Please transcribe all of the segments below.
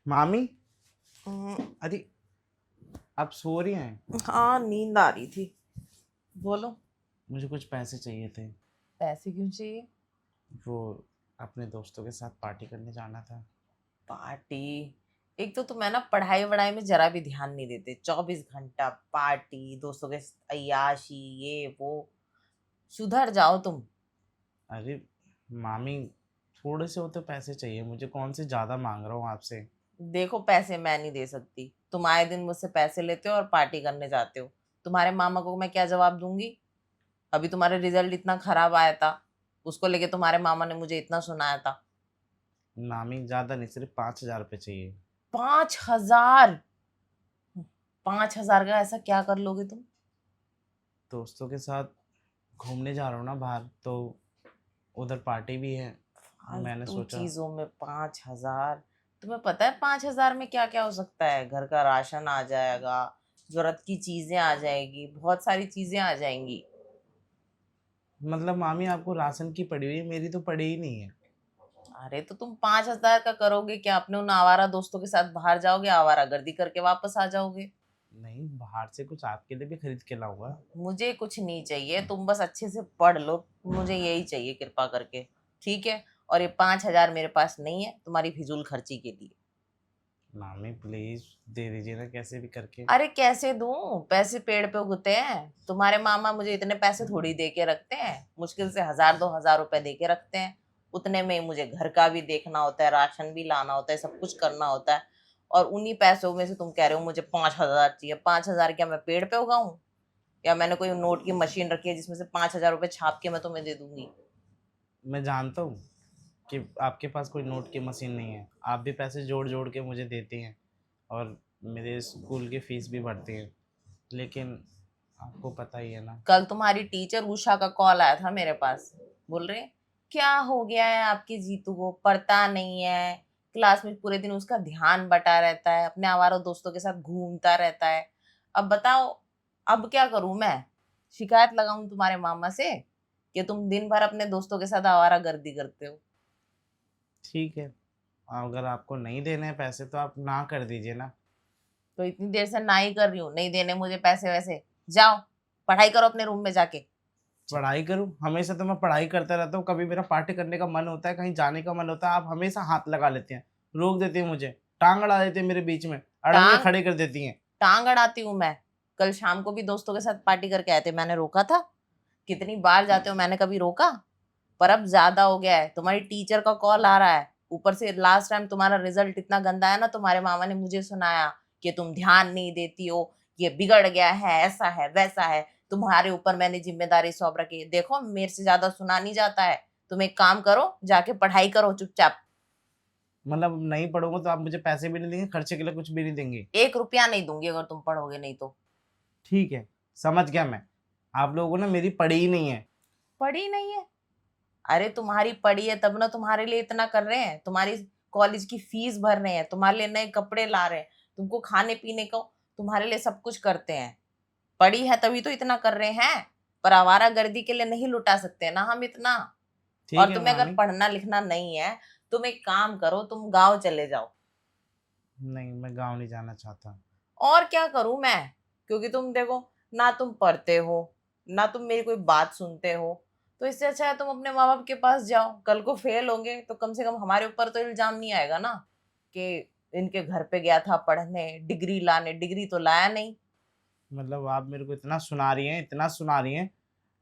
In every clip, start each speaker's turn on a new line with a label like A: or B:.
A: मामी,
B: हम्म,
A: अरे आप सो रही हैं?
B: हाँ नींद आ रही थी। बोलो।
A: मुझे कुछ पैसे चाहिए थे।
B: पैसे क्यों चाहिए?
A: वो अपने दोस्तों के साथ पार्टी करने जाना था।
B: पार्टी? एक तो तुम है ना पढ़ाई वढ़ाई में जरा भी ध्यान नहीं देते, 24 घंटा पार्टी, दोस्तों के अय्याशी, ये वो। सुधर जाओ तुम।
A: अरे मामी, थोड़े से होते पैसे चाहिए मुझे, कौन से ज़्यादा मांग रहा हूँ आपसे।
B: देखो पैसे मैं नहीं दे सकती, तुम आए दिन मुझसे पैसे लेते हो और पार्टी करने जाते हो। तुम्हारे मामा को मैं क्या जवाब दूंगी? अभी तुम्हारे रिजल्ट इतना खराब आया था, उसको लेके तुम्हारे मामा ने मुझे इतना सुनाया था।
A: मामी ज़्यादा नहीं, सिर्फ 5,000 रुपये चाहिए।
B: 5,000? 5,000 का ऐसा क्या कर लोगे तुम?
A: दोस्तों के साथ घूमने जा रहा हूँ ना बाहर, तो उधर पार्टी भी है। मैंने
B: फालतू
A: सोचा।
B: चीजों में 5,000? तुम्हें पता है 5,000 में क्या क्या हो सकता है? घर का राशन आ जाएगा, जरूरत की चीजें आ जाएगी, बहुत सारी चीजें आ जाएंगी।
A: मतलब मामी, आपको राशन की पड़ी हुई है, मेरी तो पड़ी ही नहीं है।
B: अरे तो तुम 5,000 का करोगे क्या? अपने उन आवारा दोस्तों के साथ बाहर जाओगे, आवारा गर्दी करके वापस आ जाओगे।
A: नहीं, बाहर से कुछ आपके लिए भी खरीद के लाऊंगा।
B: मुझे कुछ नहीं चाहिए, तुम बस अच्छे से पढ़ लो। मुझे यही चाहिए कृपा करके। ठीक है? और ये 5,000 मेरे पास नहीं है तुम्हारी फिजूल खर्ची के लिए।
A: मामी प्लीज दे दीजिए ना, कैसे भी करके।
B: अरे कैसे दूं? पैसे पेड़ पे उगते हैं। तुम्हारे मामा मुझे इतने पैसे थोड़ी दे के रखते हैं, मुश्किल से 1,000 2,000 रुपए दे के रखते हैं। उतने में ही मुझे घर का भी देखना होता है, राशन भी लाना होता है, सब कुछ करना होता है। और उन्हीं पैसों में से तुम कह रहे हो मुझे 5,000 चाहिए। 5,000 क्या मैं पेड़ पे उगाऊं? या मैंने कोई नोट की मशीन रखी है जिसमें से 5,000 रुपए छाप के मैं तुम्हें दे दूंगी?
A: मैं जानता हूँ कि आपके पास कोई नोट की मशीन नहीं है, आप भी पैसे जोड़ जोड़ के मुझे देते हैं और मेरे स्कूल की फीस भी भरते हैं, लेकिन आपको पता ही है ना।
B: कल तुम्हारी टीचर उषा का कॉल आया था मेरे पास। बोल रहे क्या हो गया है आपके जीतू को, पढ़ता नहीं है, क्लास में पूरे दिन उसका ध्यान बटा रहता है, अपने आवारा दोस्तों के साथ घूमता रहता है। अब बताओ, अब क्या करूं मैं? शिकायत लगाऊं तुम्हारे मामा से कि तुम दिन भर अपने दोस्तों के साथ आवारा गर्दी करते हो?
A: ठीक है, अगर आपको नहीं देने हैं पैसे तो आप ना कर दीजिए ना।
B: तो इतनी देर से ना ही कर रही हूँ, नहीं देने मुझे पैसे वैसे। जाओ पढ़ाई करो अपने रूम में जाके।
A: पढ़ाई करूँ? हमेशा तो मैं पढ़ाई करता रहता हूँ, कभी मेरा पार्टी करने का मन होता है, कहीं जाने का मन होता है, आप हमेशा हाथ लगा लेते हैं, रोक देते हैं मुझे, टांग अड़ा देते हैं मेरे बीच में, अड़ंगे
B: टांग?
A: खड़े कर देती हैं।
B: टांग अड़ाती हूँ मैं? कल शाम को भी दोस्तों के साथ पार्टी करके आए थे, मैंने रोका था? कितनी बार जाते हो, मैंने कभी रोका? पर अब ज्यादा हो गया है, तुम्हारी टीचर का कॉल आ रहा है। ऊपर से लास्ट टाइम तुम्हारा रिजल्ट इतना गंदा है ना, तुम्हारे मामा ने मुझे सुनाया कि तुम ध्यान नहीं देती हो, ये बिगड़ गया है, ऐसा है वैसा है। तुम्हारे ऊपर मैंने जिम्मेदारी सौंप रखी है। देखो मेरे से ज्यादा सुना नहीं जाता है। तुम एक काम करो, जाके पढ़ाई करो चुपचाप।
A: मतलब नहीं पढ़ूंगा तो आप मुझे पैसे भी नहीं देंगे, खर्चे के लिए कुछ भी नहीं देंगे?
B: 1 रुपया नहीं दूंगी अगर तुम पढ़ोगे नहीं तो।
A: ठीक है, समझ गया मैं। आप लोगों को ना मेरी पड़ी ही नहीं है।
B: पढ़ी नहीं है? अरे तुम्हारी पड़ी है तब ना तुम्हारे लिए इतना कर रहे हैं, तुम्हारी कॉलेज की फीस भर रहे हैं, तुम्हारे लिए नए कपड़े ला रहे हैं, तुमको खाने पीने को, तुम्हारे लिए सब कुछ करते हैं। पड़ी है तभी तो इतना कर रहे हैं। पर आवारागर्दी के लिए नहीं लुटा सकते ना हम इतना।
A: ठीक
B: और
A: है
B: तुम्हें अगर
A: मामी।
B: पढ़ना लिखना नहीं है, तुम एक काम करो, तुम गांव चले जाओ।
A: नहीं, मैं गांव नहीं जाना चाहता।
B: और क्या करूं मैं? क्योंकि तुम देखो, ना तुम पढ़ते हो, ना तुम मेरी कोई बात सुनते हो। तो इससे अच्छा है तुम अपने माँ बाप के पास जाओ, कल को फेल होंगे तो कम से कम हमारे ऊपर तो इल्जाम नहीं आएगा ना कि इनके घर पे गया था पढ़ने, डिग्री लाने, डिग्री तो लाया नहीं।
A: मतलब आप मेरे को इतना सुना रही हैं, इतना सुना रही हैं?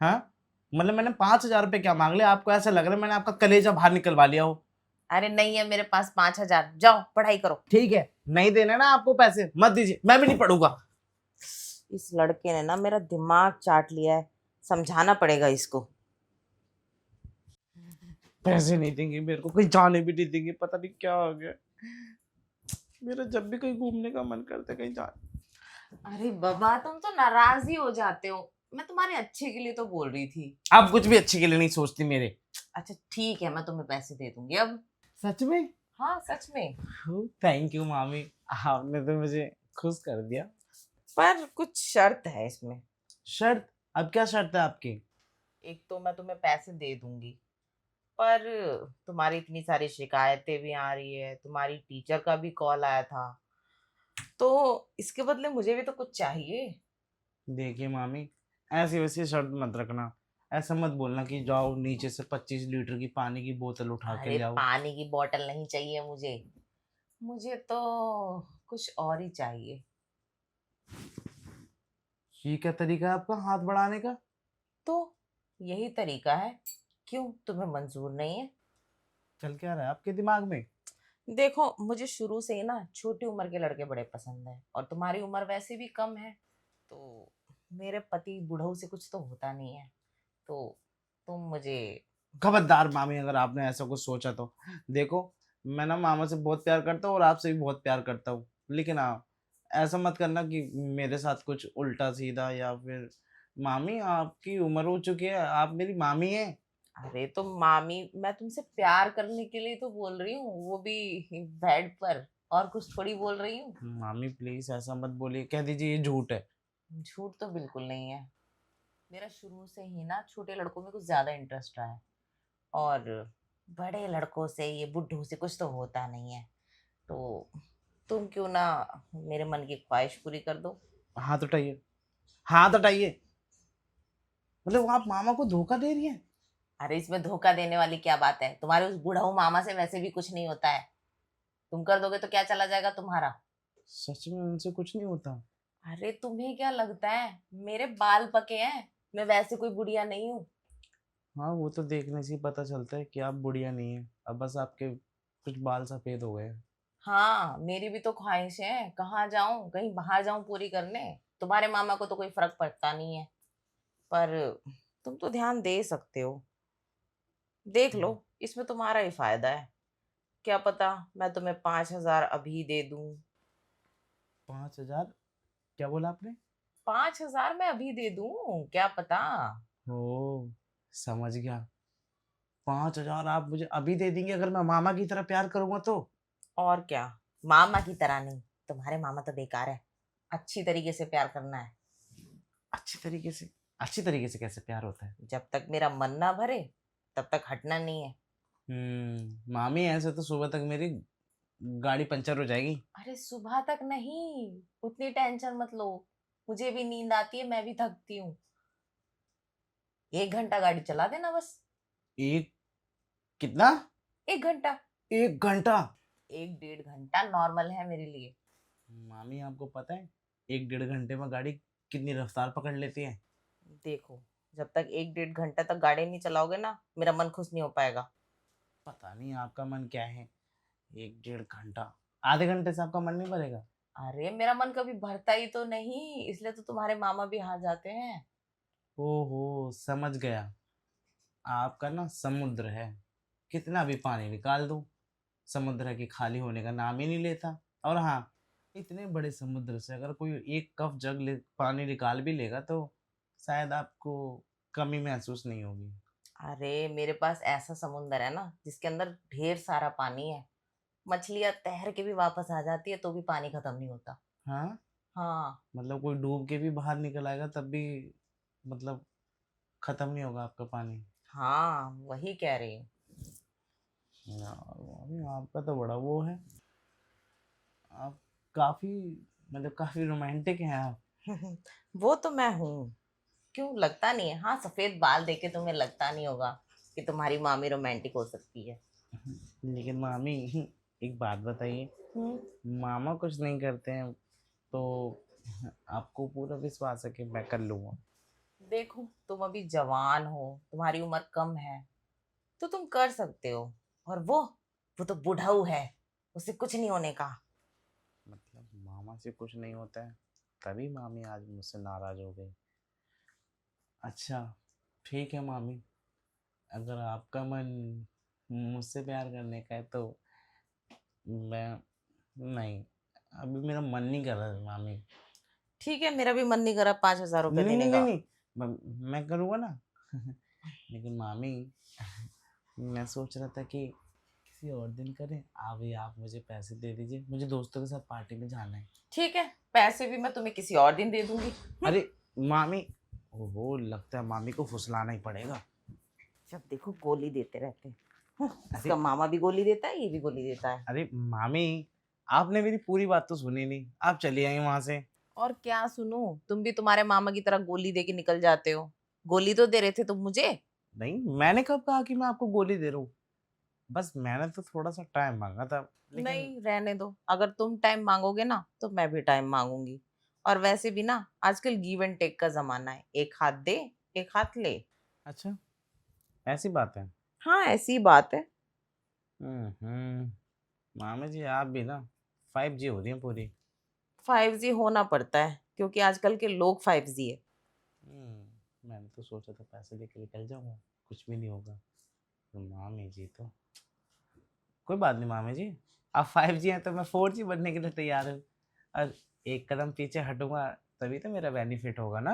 A: हाँ, मतलब मैंने 5,000 रुपये क्या मांग लिया? आपको ऐसा लग रहा है मैंने आपका कलेजा बाहर निकलवा लिया हो?
B: अरे नहीं है मेरे पास 5,000, जाओ पढ़ाई करो।
A: ठीक है, नहीं देने ना आपको पैसे, मत दीजिए, मैं भी नहीं पढ़ूंगा।
B: इस लड़के ने ना मेरा दिमाग चाट लिया है, समझाना पड़ेगा इसको।
A: पैसे नहीं देंगे मेरे को, कहीं जाने भी नहीं देंगे, पता नहीं क्या हो गया। मेरा जब भी कहीं घूमने का मन करता है कहीं जा।
B: अरे बाबा तुम तो नाराज ही हो जाते हो। मैं तुम्हारे अच्छे के लिए तो बोल रही थी।
A: आप कुछ भी अच्छे के लिए नहीं सोचती मेरे।
B: अच्छा ठीक है, मैं तुम्हें पैसे दे दूंगी अब।
A: सच में?
B: हाँ सच में।
A: थैंक यू मामी, आपने तो मुझे खुश कर दिया।
B: पर कुछ शर्त है इसमें।
A: शर्त? अब क्या शर्त है आपकी?
B: एक तो मैं तुम्हें पैसे दे दूंगी, पर तुम्हारी इतनी सारी शिकायतें भी आ रही है, तुम्हारी टीचर का भी कॉल आया था, तो इसके बदले मुझे भी तो कुछ चाहिए।
A: देखिए मामी, ऐसी वैसी शर्त मत रखना। ऐसा मत बोलना कि जाओ नीचे से 25 लीटर की पानी की बोतल उठा के
B: अरे
A: ले आओ।
B: पानी की बोतल नहीं चाहिए मुझे, मुझे तो कुछ और ही चाहिए।
A: ये क्या तरीका है आपका हाथ बढ़ाने का?
B: तो यही तरीका है, क्यों तुम्हें मंजूर नहीं है?
A: चल क्या रहा है आपके दिमाग में?
B: देखो मुझे शुरू से ही ना छोटी उम्र के लड़के बड़े पसंद है, और तुम्हारी उम्र वैसे भी कम है, तो मेरे पति बुढ़ऊ से कुछ तो होता नहीं है, तो तुम मुझे।
A: खबरदार मामी, अगर आपने ऐसा कुछ सोचा तो। देखो, मैं ना मामा से बहुत प्यार करता हूँ और आपसे भी बहुत प्यार करता हूँ, लेकिन हाँ, ऐसा मत करना कि मेरे साथ कुछ उल्टा सीधा या फिर। मामी, आपकी उम्र हो चुकी है, आप मेरी मामी हैं।
B: अरे तो मामी, मैं तुमसे प्यार करने के लिए तो बोल रही हूँ, वो भी बेड पर, और कुछ थोड़ी बोल रही हूँ।
A: मामी प्लीज ऐसा मत बोलिए, कह दीजिए ये झूठ है।
B: झूठ तो बिल्कुल नहीं है, मेरा शुरू से ही ना छोटे लड़कों में कुछ ज्यादा इंटरेस्ट रहा है, और बड़े लड़कों से, ये बुड्ढों से कुछ तो होता नहीं है, तो तुम क्यों ना मेरे मन की ख्वाहिश पूरी कर दो।
A: हाथ उठाइए, हाथ हटाइए। मतलब आप मामा को धोखा दे रही हैं?
B: अरे इसमें धोखा देने वाली क्या बात है, तुम्हारे उस बुढ़ऊ मामा से वैसे भी कुछ नहीं होता है, तुम कर दोगे तो क्या चला जाएगा तुम्हारा।
A: सच में उनसे कुछ नहीं होता?
B: अरे तुम्हें क्या लगता है मेरे बाल पके हैं, मैं वैसे कोई बुढ़िया नहीं हूँ।
A: हाँ, वो तो देखने से ही पता चलता है कि आप बुढ़िया नहीं है, अब बस आपके कुछ बाल सफेद हो गए हैं।
B: हाँ मेरी भी तो ख्वाहिश है, कहाँ जाऊं, कहीं बाहर जाऊं पूरी करने। तुम्हारे मामा को तो कोई फर्क पड़ता नहीं है, पर तुम तो ध्यान दे सकते हो। देख लो, इसमें तुम्हारा ही फायदा है, क्या पता मैं तुम्हें 5,000 अभी दे दूं।
A: 5,000? क्या बोला आपने?
B: 5,000 मैं अभी दे दूं, क्या पता।
A: ओ, समझ गया। 5,000 आप मुझे अभी दे देंगे अगर मैं मामा की तरह प्यार करूंगा तो?
B: और क्या, मामा की तरह नहीं, तुम्हारे मामा तो बेकार है, अच्छी तरीके से प्यार करना है।
A: अच्छी तरीके से? अच्छी तरीके से कैसे प्यार होता है?
B: जब तक मेरा मन ना भरे तब तक हटना नहीं है।
A: मामी ऐसे तो सुबह तक मेरी गाड़ी पंचर हो जाएगी।
B: अरे सुबह तक नहीं, उतनी टेंशन मत लो, मुझे भी नींद आती है, मैं भी थकती हूँ। 1 घंटा गाड़ी चला देना बस।
A: एक? कितना?
B: 1 घंटा।
A: 1 घंटा?
B: 1 डेढ़ घंटा नॉर्मल है मेरे लिए।
A: मामी आपको पता है 1 डेढ़ घंटे में गाड़ी कितनी रफ्तार पकड़ लेती है?
B: देखो, जब तक 1 डेढ़ घंटा तक गाड़ी नहीं चलाओगे ना, मेरा मन खुश नहीं हो पाएगा।
A: पता नहीं आपका मन क्या है। 1 डेढ़ घंटा, आधे घंटे से आपका मन नहीं भरेगा?
B: अरे मेरा मन कभी भरता ही तो नहीं, इसलिए तो तुम्हारे मामा भी हार जाते हैं।
A: ओहो, समझ गया। आपका ना समुद्र है, कितना भी पानी निकाल दो, समुद्र की खाली होने का नाम ही नहीं लेता। और हाँ, इतने बड़े समुद्र से अगर कोई एक कप पानी निकाल भी लेगा तो शायद आपको कमी महसूस नहीं होगी।
B: अरे मेरे पास ऐसा समुंदर है ना, जिसके अंदर ढेर सारा पानी है, मछलियां तैर के भी वापस आ जाती है तो भी पानी खत्म नहीं होता।
A: हाँ,
B: हाँ।
A: मतलब कोई डूब के भी बाहर निकल आएगा तब भी, मतलब, खत्म नहीं होगा आपका पानी?
B: हाँ वही कह रही हूँ।
A: यार अभी आपका तो बड़ा वो है। आप काफी, मतलब काफी रोमांटिक हैं आप।
B: वो तो मैं हूँ, क्यों लगता नहीं है? हाँ सफेद बाल देके तुम्हें लगता नहीं होगा कि तुम्हारी मामी रोमांटिक हो सकती है।
A: लेकिन मामी, एक बात बताइए,
B: हम्म।
A: मामा कुछ नहीं करते हैं तो आपको पूरा विश्वास है कि मैं कर लूंगा?
B: देखो तुम अभी जवान हो, तुम्हारी उम्र कम है, तो तुम कर सकते हो, और वो तो बुढ़ऊ है, उसे कुछ नहीं होने का।
A: मतलब मामा से कुछ नहीं होता है, तभी मामी आज मुझसे नाराज हो गई। अच्छा, ठीक है मामी, अगर आपका मन मुझसे प्यार करने का है तो मैं, नहीं, अभी मेरा मन नहीं कर रहा है मामी।
B: ठीक है, मेरा भी मन नहीं करा 5,000 रुपये
A: नहीं नहीं
B: देने
A: नहीं
B: का।
A: नहीं, मैं करूँगा ना। लेकिन मामी, मैं सोच रहा था कि किसी और दिन करें। अभी आप मुझे पैसे दे दीजिए, मुझे दोस्तों के साथ पार्टी में जाना है।
B: ठीक है, पैसे भी मैं तुम्हें किसी और दिन दे दूंगी।
A: अरे मामी, ओहो, लगता है मामी को फुसलाना ही पड़ेगा।
B: जब देखो गोली देते रहते हैं। इसका मामा भी गोली देता है, ये भी गोली देता है।
A: अरे मामी, आपने मेरी पूरी बात तो सुनी नहीं, आप चली आई वहां से।
B: और क्या सुनूं, तुम भी तुम्हारे मामा की तरह गोली दे के निकल जाते हो। गोली तो दे रहे थे तुम मुझे।
A: नहीं, मैंने कब कहा कि मैं आपको गोली दे रहा हूँ? बस मैंने तो थोड़ा सा टाइम मांगा था, लेकिन
B: नहीं, रहने दो। अगर तुम टाइम मांगोगे ना तो मैं भी टाइम मांगूंगी। और वैसे भी ना, आजकल गिव एंड टेक का जमाना है, एक हाथ दे एक हाथ ले।
A: अच्छा, ऐसी बात है।
B: हाँ, ऐसी बात है।
A: हम्म। मामी जी, आप भी ना 5G हो रही हैं पूरी।
B: 5G होना पड़ता है क्योंकि आजकल के लोग 5G है।
A: मैंने तो सोचा था पैसे लेके निकल जाऊंगा, कुछ भी नहीं होगा। तो मामी जी तो, कोई बात नहीं मामी जी, आप 5G हैं तो मैं 4G बनने के लिए तैयार हूँ। और एक कदम पीछे हटूंगा तभी तो मेरा बेनिफिट होगा ना।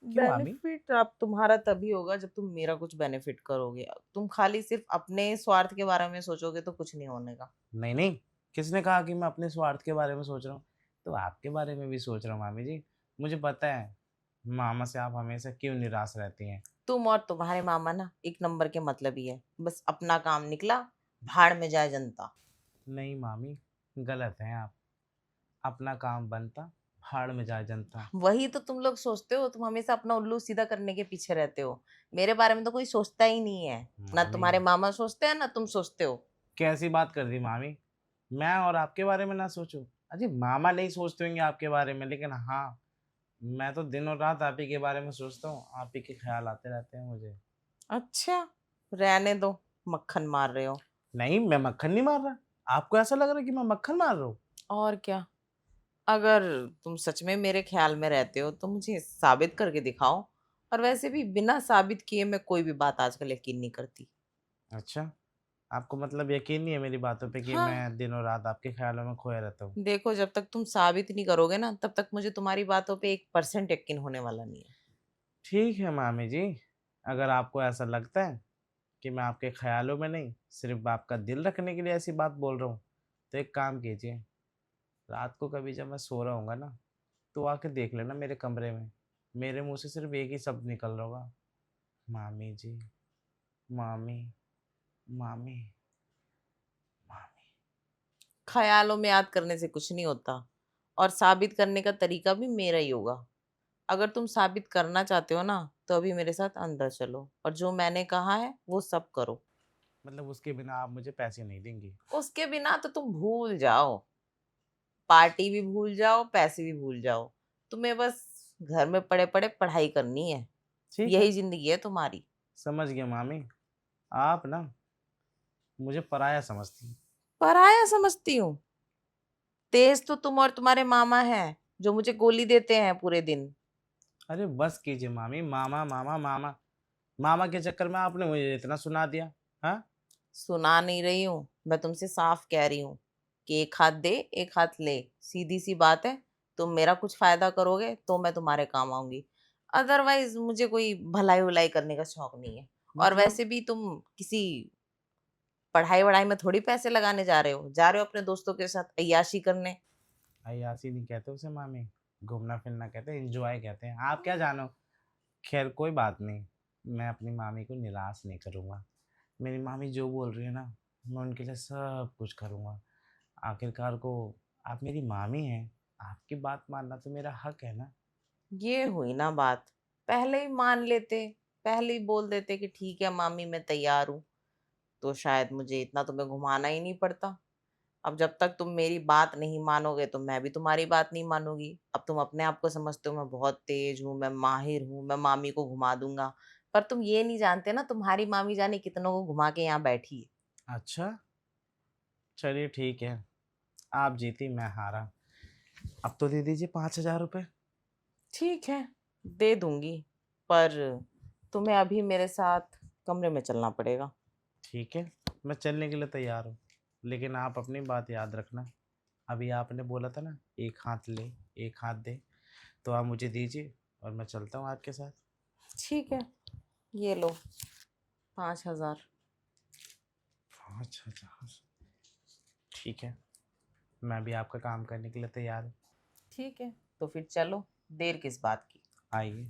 A: क्यों मामी?
B: बेनिफिट आप तुम्हारा तभी होगा जब तुम मेरा कुछ बेनिफिट करोगे। तुम खाली सिर्फ अपने स्वार्थ के बारे में सोचोगे तो कुछ नहीं होने का।
A: नहीं नहीं, किसने कहा कि मैं अपने स्वार्थ के बारे में सोच रहा हूँ? तो आपके बारे में भी सोच रहा हूँ मामी जी। मुझे पता है मामा से आप हमेशा क्यों निराश रहती हैं।
B: तुम और तुम्हारे मामा ना एक नंबर के मतलब ही है। बस अपना काम निकला, भाड़ में जाए जनता।
A: नहीं मामी, गलत हैं आप। अपना काम बनता, भाड़ में जाए जनता।
B: वही तो तुम लोग सोचते हो, तुम हमेशा अपना उल्लू सीधा करने के पीछे रहते हो। मेरे बारे में तो कोई सोचता ही नहीं है। ना
A: मामी,
B: तुम्हारे मामा सोचते हैं ना तुम सोचते हो।
A: कैसी बात कर दी मामी? मैं और आपके बारे में ना सोचूं? अजी, मामा नहीं सोचते होंगे आपके बारे में, लेकिन हाँ, मैं तो दिन और रात आप ही के बारे में सोचता हूँ, आप ही के ख्याल आते रहते हैं मुझे।
B: अच्छा, रहने दो। मक्खन मार रहे हो।
A: नहीं, मैं मक्खन नहीं मार रहा। आपको ऐसा लग रहा है कि मैं मक्खन मार रहा हूँ?
B: और क्या। अगर तुम सच में मेरे ख्याल में रहते हो तो मुझे साबित करके दिखाओ। और वैसे भी बिना साबित किए मैं कोई भी बात आजकल यकीन नहीं करती।
A: अच्छा, आपको मतलब यकीन नहीं है मेरी बातों पे कि
B: हाँ,
A: मैं दिन और रात आपके ख्यालों में खोया रहता हूँ?
B: देखो, जब तक तुम साबित नहीं करोगे ना तब तक मुझे तुम्हारी बातों पे 1% यकीन होने वाला नहीं है।
A: ठीक है मामी जी, अगर आपको ऐसा लगता है कि मैं आपके ख्यालों में नहीं, सिर्फ आपका दिल रखने के लिए ऐसी बात बोल रहा हूँ, तो एक काम कीजिए, रात को कभी जब मैं सो रहा हूँगा ना, तो आके देख लेना मेरे कमरे में। मेरे मुंह से सिर्फ एक ही शब्द निकल रहा होगा, मामी जी, मामी, मामी, मामी।
B: ख्यालों में याद करने से कुछ नहीं होता। और साबित करने का तरीका भी मेरा ही होगा। अगर तुम साबित करना चाहते हो ना तो अभी मेरे साथ अंदर चलो और जो मैंने कहा है वो सब करो।
A: मतलब उसके बिना आप मुझे पैसे नहीं देंगी?
B: उसके बिना तो तुम भूल जाओ। पार्टी भी भूल जाओ, पैसे भी भूल जाओ। तुम्हें बस घर में पड़े पड़े पढ़ाई करनी है।
A: ठीक है,
B: यही जिंदगी है तुम्हारी।
A: समझ गया मामी। आप ना मुझे पराया समझती हैं।
B: पराया समझती हूँ? तेज तो तुम और तुम्हारे मामा हैं जो मुझे गोली देते हैं पूरे दिन।
A: अरे बस कीजिए मामी, मामा मामा मामा। मामा के चक्कर में आपने मुझे इतना सुना दिया। हाँ,
B: सुना नहीं रही हूँ, मैं तुमसे साफ कह रही हूँ कि एक हाथ दे एक हाथ ले। सीधी सी बात है। तुम मेरा कुछ फायदा करोगे तो मैं तुम्हारे काम आऊंगी। अदरवाइज मुझे कोई भलाई वलाई करने का शौक नहीं है। और
A: मतलब?
B: वैसे भी तुम किसी पढ़ाई वढ़ाई में थोड़ी पैसे लगाने जा रहे हो, जा रहे हो अपने दोस्तों के साथ अय्याशी करने।
A: अय्यासी नहीं कहते उसे मामी, घूमना फिरना कहते हैं, एंजॉय कहते हैं। आप क्या जानो। खैर कोई बात नहीं, मैं अपनी मामी को निराश नहीं करूँगा। मेरी मामी जो बोल रही है ना, मैं उनके लिए सब कुछ करूँगा। आखिरकार को आप मेरी मामी हैं, आपकी बात मानना तो मेरा हक है ना।
B: ये हुई ना बात। पहले ही मान लेते, पहले ही बोल देते कि ठीक है मामी मैं तैयार हूँ, तो शायद मुझे इतना तुम्हें घुमाना ही नहीं पड़ता। अब जब तक तुम मेरी बात नहीं मानोगे तो मैं भी तुम्हारी बात नहीं मानूंगी। अब तुम अपने आप को समझते हो मैं बहुत तेज हूँ, मैं माहिर हूँ, मैं मामी को घुमा दूंगा। पर तुम ये नहीं जानते ना तुम्हारी मामी जाने कितनों को घुमा के यहाँ बैठी है।
A: अच्छा, चलिए ठीक है, आप जीती मैं हारा। अब तो दे दीजिए 5,000 रुपये।
B: ठीक है, दे दूंगी। पर तुम्हें अभी मेरे साथ कमरे में चलना पड़ेगा।
A: ठीक है, मैं चलने के लिए तैयार हूँ, लेकिन आप अपनी बात याद रखना। अभी आपने बोला था ना, एक हाथ ले एक हाथ दे, तो आप मुझे दीजिए और मैं चलता हूँ आपके साथ।
B: ठीक है, ये लो 5,000।
A: 5,000? ठीक है, मैं भी आपका काम करने के लिए तैयार हूँ।
B: ठीक है, तो फिर चलो, देर किस बात की।
A: आइए।